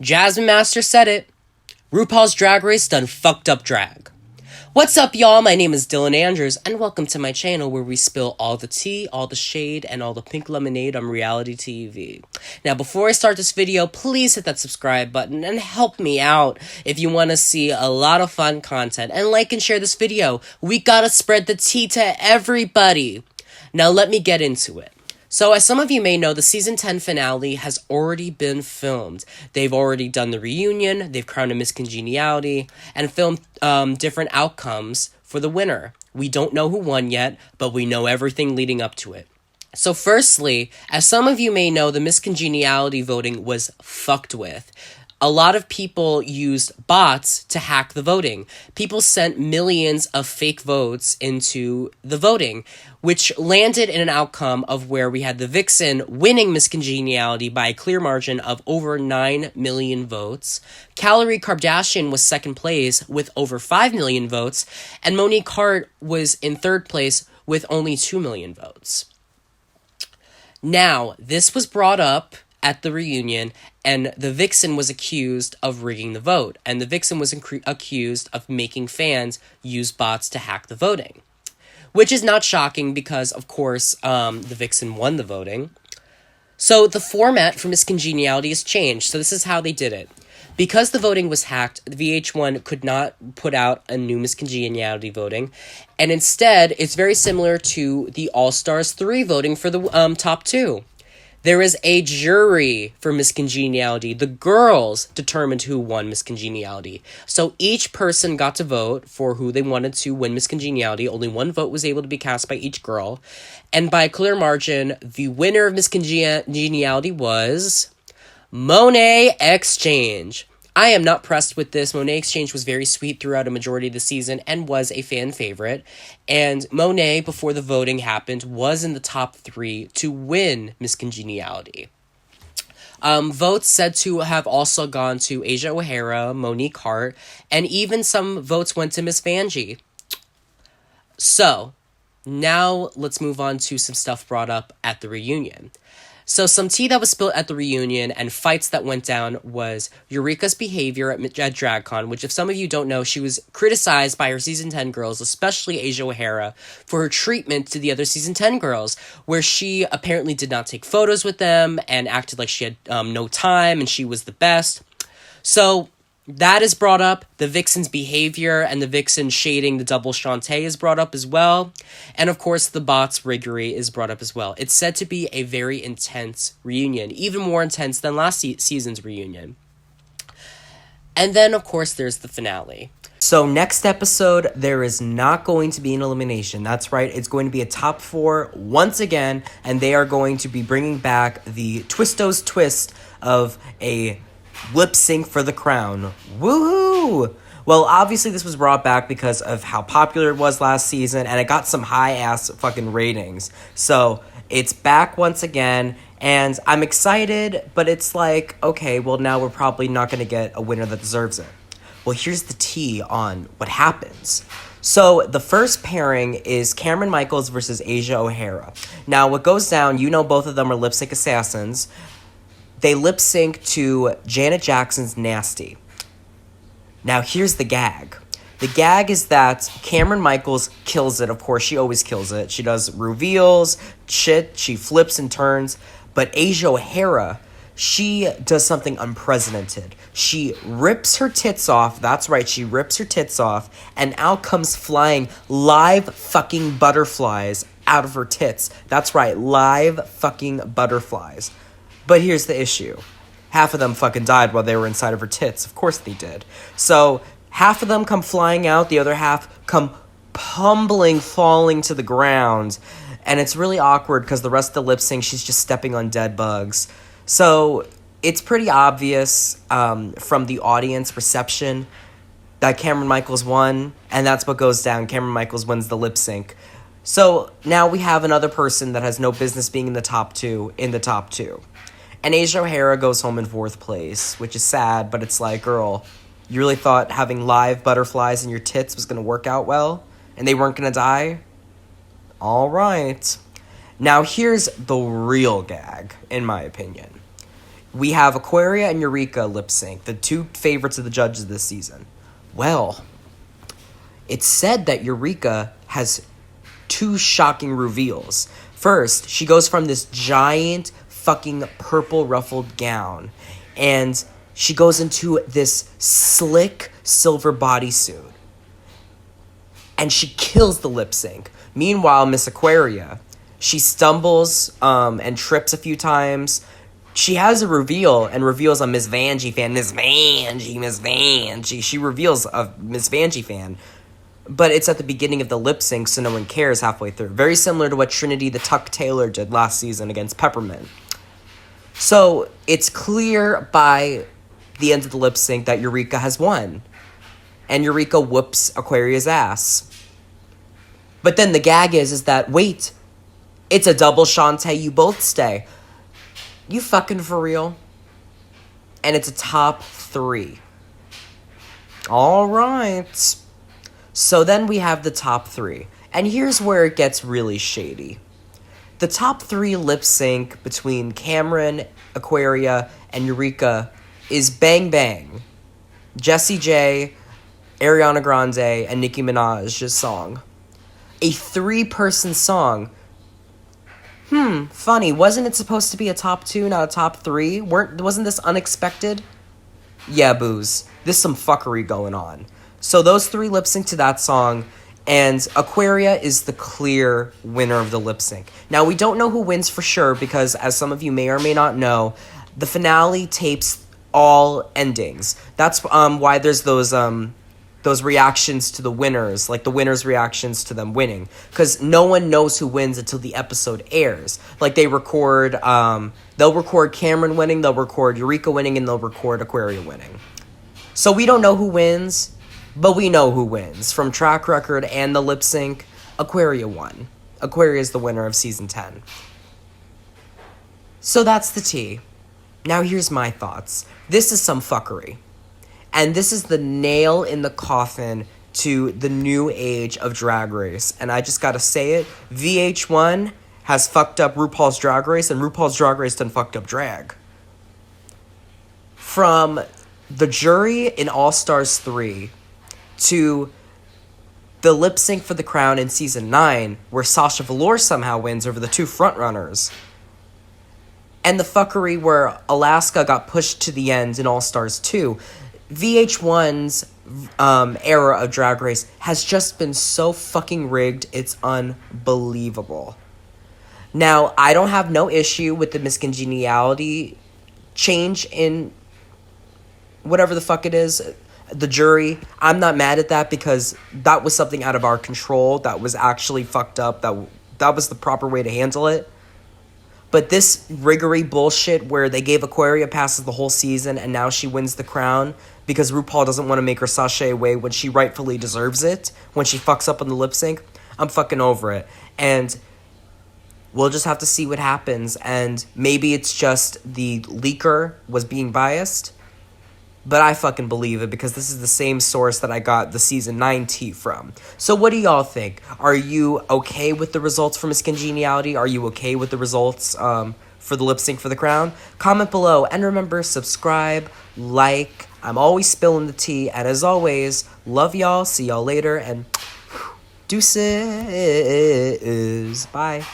Jasmine Master said it. RuPaul's Drag Race done fucked up drag. What's up, y'all? My name is Dylan Andrews, and welcome to my channel where we spill all the tea, all the shade, and all the pink lemonade on reality TV. Now, before I start this video, please hit that subscribe button and help me out if you want to see a lot of fun content. And like and share this video. We gotta spread the tea to everybody. Now, let me get into it. So, as some of you may know, the season 10 finale has already been filmed. They've already done the reunion, they've crowned a Miss Congeniality, and filmed different outcomes for the winner. We don't know who won yet, but we know everything leading up to it. So, firstly, as some of you may know, the Miss Congeniality voting was fucked with. A lot of people used bots to hack the voting. People sent millions of fake votes into the voting, which landed in an outcome of where we had the Vixen winning Miss Congeniality by a clear margin of over 9 million votes. Calorie Kardashian was second place with over 5 million votes, and Monique Hart was in third place with only 2 million votes. Now, this was brought up at the reunion, and the Vixen was accused of rigging the vote, and the Vixen was accused of making fans use bots to hack the voting. Which is not shocking because, of course, the Vixen won the voting. So the format for Miss Congeniality has changed, so this is how they did it. Because the voting was hacked, VH1 could not put out a new Miss Congeniality voting, and instead, it's very similar to the All-Stars 3 voting for the top two. There is a jury for Miss Congeniality. The girls determined who won Miss Congeniality. So each person got to vote for who they wanted to win Miss Congeniality. Only one vote was able to be cast by each girl. And by a clear margin, the winner of Miss Congeniality was Monet X Change. I am not pressed with this. Monet X Change was very sweet throughout a majority of the season and was a fan favorite. And Monet, before the voting happened, was in the top 3 to win Miss Congeniality. Votes said to have also gone to Asia O'Hara, Monique Hart, and even some votes went to Miss Vanjie. So, now let's move on to some stuff brought up at the reunion. So some tea that was spilled at the reunion and fights that went down was Eureka's behavior at DragCon, which if some of you don't know, she was criticized by her Season 10 girls, especially Asia O'Hara, for her treatment to the other Season 10 girls, where she apparently did not take photos with them and acted like she had no time and she was the best. So that is brought up. The Vixen's behavior and the Vixen shading the double Shantae is brought up as well. And of course, the bots riggery is brought up as well. It's said to be a very intense reunion, even more intense than last season's reunion. And then, of course, there's the finale. So next episode, there is not going to be an elimination. That's right. It's going to be a top 4 once again, and they are going to be bringing back the Twisto's twist of a lip sync for the crown. Woohoo! Well, obviously this was brought back because of how popular it was last season, and it got some high-ass fucking ratings. So, it's back once again, and I'm excited, but it's like, okay, well now we're probably not going to get a winner that deserves it. Well, here's the tea on what happens. So, the first pairing is Cameron Michaels versus Asia O'Hara. Now, what goes down, you know both of them are lip sync assassins. They lip sync to Janet Jackson's Nasty. Now, here's the gag. The gag is that Cameron Michaels kills it. Of course, she always kills it. She does reveals, shit, she flips and turns. But Asia O'Hara, she does something unprecedented. She rips her tits off. That's right, she rips her tits off. And out comes flying live fucking butterflies out of her tits. That's right, live fucking butterflies. But here's the issue. Half of them fucking died while they were inside of her tits. Of course they did. So, half of them come flying out, the other half come pummeling, falling to the ground. And it's really awkward because the rest of the lip sync, she's just stepping on dead bugs. So, it's pretty obvious from the audience reception that Cameron Michaels won. And that's what goes down. Cameron Michaels wins the lip sync. So, now we have another person that has no business being in the top 2 in the top 2. And Asia O'Hara goes home in 4th place, which is sad, but it's like, girl, you really thought having live butterflies in your tits was going to work out well? And they weren't going to die? All right. Now, here's the real gag, in my opinion. we have Aquaria and Eureka lip sync, the two favorites of the judges this season. Well, it's said that Eureka has two shocking reveals. First, she goes from this giant fucking purple ruffled gown, and she goes into this slick silver bodysuit. And she kills the lip sync. Meanwhile, Miss Aquaria, she stumbles and trips a few times. She has a reveal and reveals a Miss Vanjie fan. Miss Vanjie. She reveals a Miss Vanjie fan. But it's at the beginning of the lip sync, so no one cares halfway through. Very similar to what Trinity the Tuck Taylor did last season against Peppermint. So it's clear by the end of the lip sync that Eureka has won. And Eureka whoops Aquaria's ass. But then the gag is that, wait, it's a double Shantae, you both stay. You fucking for real? And it's a top 3. All right. So then we have the top 3. And here's where it gets really shady. The top 3 lip sync between Cameron, Aquaria, and Eureka is Bang Bang, Jessie J, Ariana Grande, and Nicki Minaj's song. A 3-person song. Funny. Wasn't it supposed to be a top 2, not a top 3? Wasn't this unexpected? Yeah, booze. There's some fuckery going on. So those 3 lip sync to that song, and Aquaria is the clear winner of the lip sync. Now, we don't know who wins for sure because, as some of you may or may not know, the finale tapes all endings. That's why there's those reactions to the winners, like the winners' reactions to them winning, because no one knows who wins until the episode airs. Like they'll record Cameron winning, they'll record Eureka winning, and they'll record Aquaria winning. So we don't know who wins, but we know who wins. From track record and the lip sync, Aquaria won. Aquaria is the winner of season 10. So that's the tea. Now here's my thoughts. This is some fuckery. And this is the nail in the coffin to the new age of Drag Race. And I just gotta say it, VH1 has fucked up RuPaul's Drag Race, and RuPaul's Drag Race done fucked up drag. From the jury in All Stars 3 to the lip sync for the crown in season 9, where Sasha Velour somehow wins over the 2 frontrunners. And the fuckery where Alaska got pushed to the end in All Stars 2. VH1's era of Drag Race has just been so fucking rigged, it's unbelievable. Now, I don't have no issue with the miscongeniality change in whatever the fuck it is, the jury. I'm not mad at that because that was something out of our control. That was actually fucked up. That was the proper way to handle it. But this riggery bullshit where they gave Aquaria passes the whole season and now she wins the crown because RuPaul doesn't want to make her sashay away when she rightfully deserves it, when she fucks up on the lip sync, I'm fucking over it. And we'll just have to see what happens. And maybe it's just the leaker was being biased. But I fucking believe it because this is the same source that I got the season 9 tea from. So what do y'all think? Are you okay with the results for Miscongeniality? Are you okay with the results for the lip sync for the crown? Comment below. And remember, subscribe, like. I'm always spilling the tea. And as always, love y'all. See y'all later. And deuces. Bye.